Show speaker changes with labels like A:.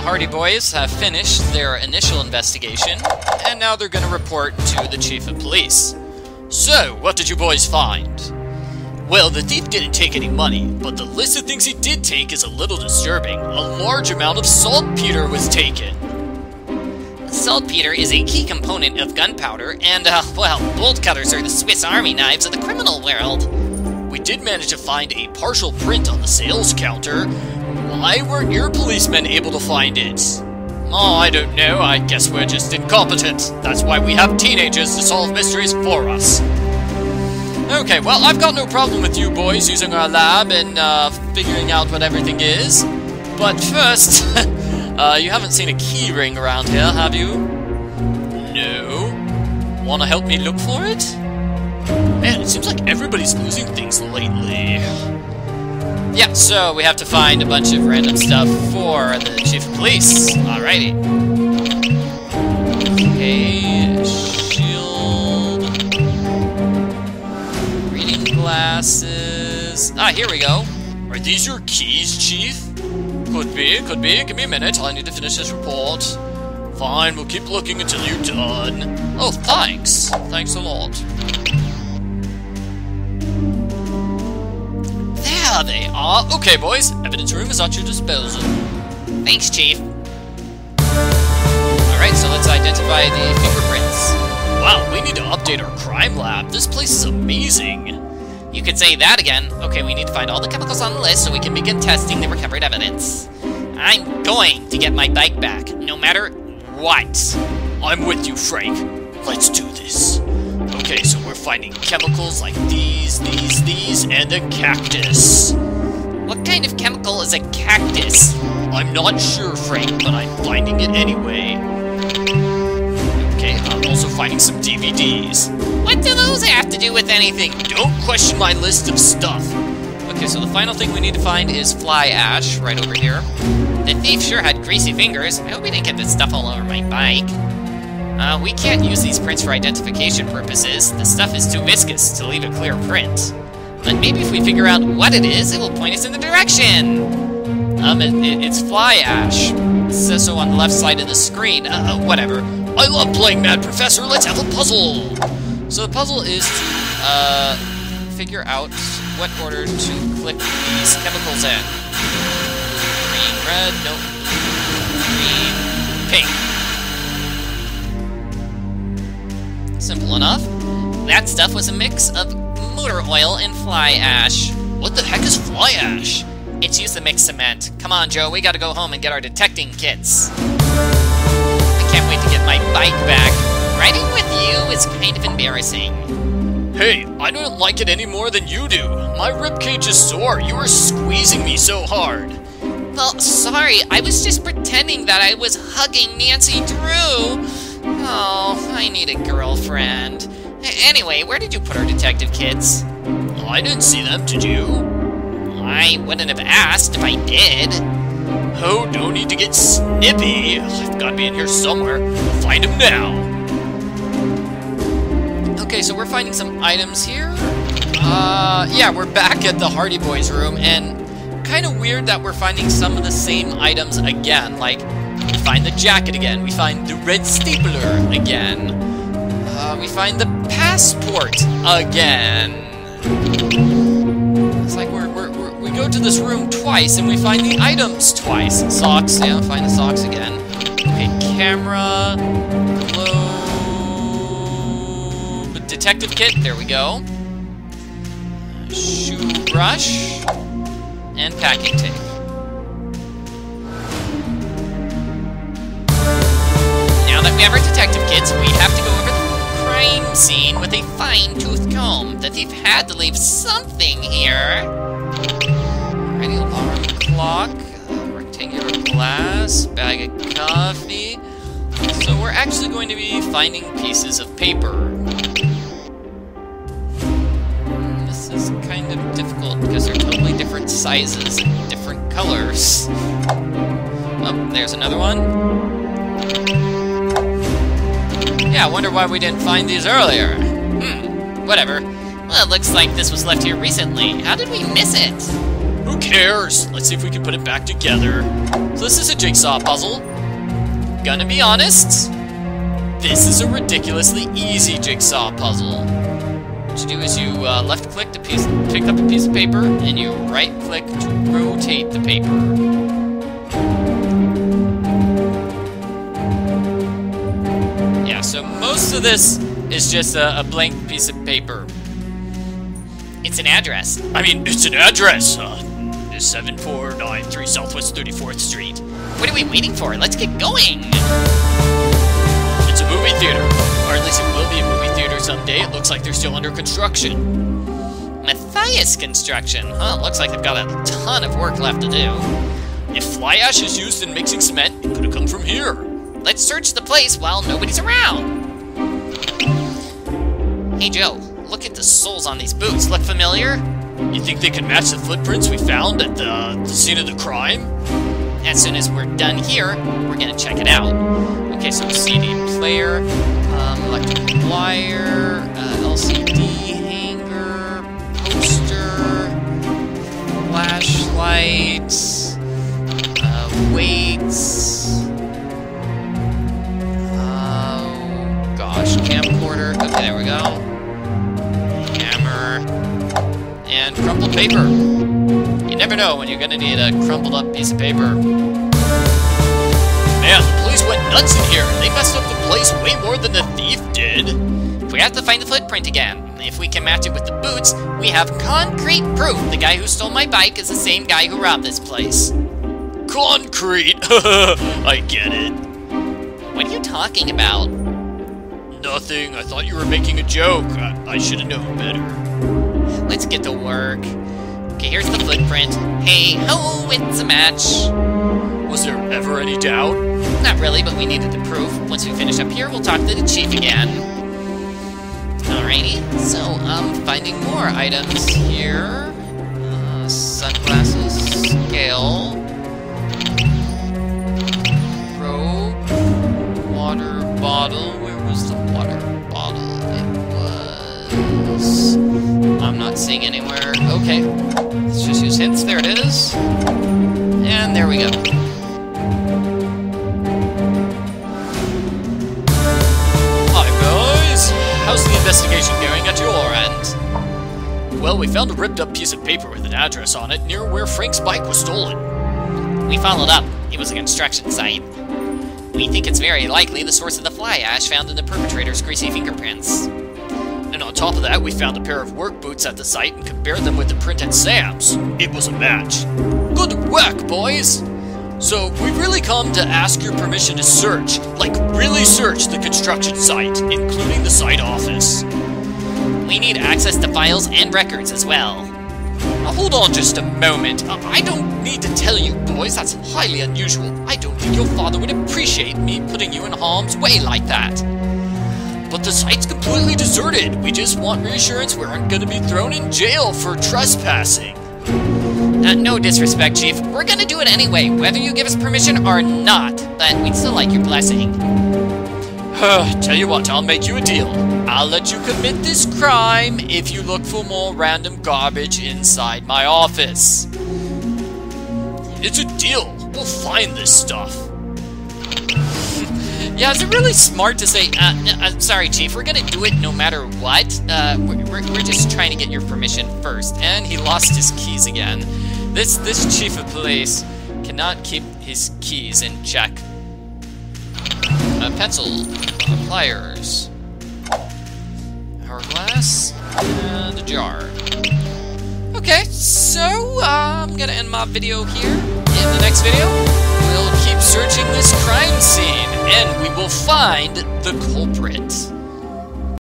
A: The Hardy Boys have finished their initial investigation, and now they're going to report to the Chief of Police. So, what did you boys find? Well, the thief didn't take any money, but the list of things he did take is a little disturbing. A large amount of saltpeter was taken.
B: Saltpeter is a key component of gunpowder, and, well, bolt cutters are the Swiss Army knives of the criminal world.
A: We did manage to find a partial print on the sales counter. Why weren't your policemen able to find it? Oh, I don't know. I guess we're just incompetent. That's why we have teenagers to solve mysteries for us. Okay, well, I've got no problem with you boys using our lab and figuring out what everything is. But first, you haven't seen a key ring around here, have you? No. Wanna help me look for it? Man, it seems like everybody's losing things lately. Yeah, so we have to find a bunch of random stuff for the Chief of Police. Alrighty. Okay, shield. Reading glasses. Ah, here we go. Are these your keys, Chief? Could be, could be. Give me a minute. I need to finish this report. Fine, we'll keep looking until you're done. Oh, thanks. Thanks a lot. There they are. Okay, boys. Evidence room is at your disposal.
B: Thanks, Chief.
A: Alright, so let's identify the fingerprints. Wow, we need to update our crime lab. This place is amazing.
B: You could say that again. Okay, we need to find all the chemicals on the list so we can begin testing the recovered evidence. I'm going to get my bike back, no matter what.
A: I'm with you, Frank. Let's do this. Okay, so we're finding chemicals like these, and a cactus.
B: What kind of chemical is a cactus?
A: I'm not sure, Frank, but I'm finding it anyway. Okay, I'm also finding some DVDs.
B: What do those have to do with anything?
A: Don't question my list of stuff.
B: Okay, so the final thing we need to find is fly ash, right over here. The thief sure had greasy fingers. I hope he didn't get this stuff all over my bike. We can't use these prints for identification purposes. The stuff is too viscous to leave a clear print. But maybe if we figure out what it is, it will point us in the direction. It's fly ash. It says so on the left side of the screen. Whatever.
A: I love playing Mad Professor. Let's have a puzzle.
B: So the puzzle is to figure out what order to click these chemicals in. Green, red, nope. Green, pink. Simple enough. That stuff was a mix of motor oil and fly ash.
A: What the heck is fly ash?
B: It's used to mix cement. Come on, Joe, we gotta go home and get our detecting kits. I can't wait to get my bike back. Riding with you is kind of embarrassing.
A: Hey, I don't like it any more than you do. My ribcage is sore. You were squeezing me so hard.
B: Well, sorry. I was just pretending that I was hugging Nancy Drew. Oh, I need a girlfriend. Anyway, where did you put our detective kits?
A: I didn't see them, did you?
B: I wouldn't have asked if I did.
A: Oh, no need to get snippy. I've got to be in here somewhere. I'll find him now.
B: Okay, so we're finding some items here. Yeah, we're back at the Hardy Boys room, and kind of weird that we're finding some of the same items again. Like, we find the jacket again. We find the red stapler again. We find the passport again. It's like we go to this room twice and we find the items twice. Socks, yeah, find the socks again. Okay, camera, globe, detective kit, there we go. Shoe brush, and packing tape. Now that we have our detective kits, we have to go over the crime scene with a fine-tooth comb. The thief had to leave something here. Alrighty, alarm clock, rectangular glass, bag of coffee. So we're actually going to be finding pieces of paper. This is kind of difficult because they're totally different sizes and different colors. Oh, there's another one. Yeah, I wonder why we didn't find these earlier. Whatever. Well, it looks like this was left here recently. How did we miss it?
A: Who cares? Let's see if we can put it back together. So this is a jigsaw puzzle. Gonna be honest, this is a ridiculously easy jigsaw puzzle. What you do is you left-click to pick up a piece of paper, and you right-click to rotate the paper. Yeah, so most of this is just a blank piece of paper.
B: It's an address.
A: I mean, it's an address. 7493 Southwest 34th Street.
B: What are we waiting for? Let's get going!
A: It's a movie theater. Or at least it will be a movie theater someday. It looks like they're still under construction.
B: Matthias Construction. Huh, looks like they've got a ton of work left to do.
A: If fly ash is used in mixing cement, it could have come from here.
B: Let's search the place while nobody's around. Hey Joe, look at the soles on these boots. Look familiar?
A: You think they could match the footprints we found at the scene of the crime?
B: As soon as we're done here, we're gonna check it out. Okay, so CD player, electric wire, LCD hanger, poster, flashlights, weights, camcorder. Okay, there we go. Hammer. And crumpled paper. You never know when you're gonna need a crumpled up piece of paper.
A: Man, the police went nuts in here. They messed up the place way more than the thief did.
B: We have to find the footprint again. If we can match it with the boots, we have concrete proof the guy who stole my bike is the same guy who robbed this place.
A: Concrete? I get it.
B: What are you talking about?
A: Nothing. I thought you were making a joke. I should have known better.
B: Let's get to work. Okay, here's the footprint. Hey ho, it's a match.
A: Was there ever any doubt?
B: Not really, but we needed the proof. Once we finish up here, we'll talk to the chief again. Alrighty, so I'm finding more items here. Sunglasses, scale, rope, water bottle. Where was the water bottle? It was... I'm not seeing anywhere. Okay, let's just use hints. There it is. And there we go.
A: How's the investigation going at your end? Well, we found a ripped-up piece of paper with an address on it near where Frank's bike was stolen.
B: We followed up. It was a construction site. We think it's very likely the source of the fly ash found in the perpetrator's greasy fingerprints.
A: And on top of that, we found a pair of work boots at the site and compared them with the print at Sam's. It was a match. Good work, boys! So, we've really come to ask your permission to search, like really search the construction site, including the site office.
B: We need access to files and records as well.
A: Now hold on just a moment. I don't need to tell you, boys, that's highly unusual. I don't think your father would appreciate me putting you in harm's way like that. But the site's completely deserted. We just want reassurance we aren't going to be thrown in jail for trespassing.
B: No disrespect, Chief. We're gonna do it anyway, whether you give us permission or not. But we'd still like your blessing.
A: Tell you what, I'll make you a deal. I'll let you commit this crime if you look for more random garbage inside my office. It's a deal. We'll find this stuff.
B: Yeah, is it really smart to say, sorry, Chief, we're gonna do it no matter what? We're just trying to get your permission first. And he lost his keys again. This chief of police cannot keep his keys in check. A pencil, pliers, hourglass, and a jar. Okay, so I'm gonna end my video here. In the next video, we'll keep searching this crime scene, and we will find the culprit.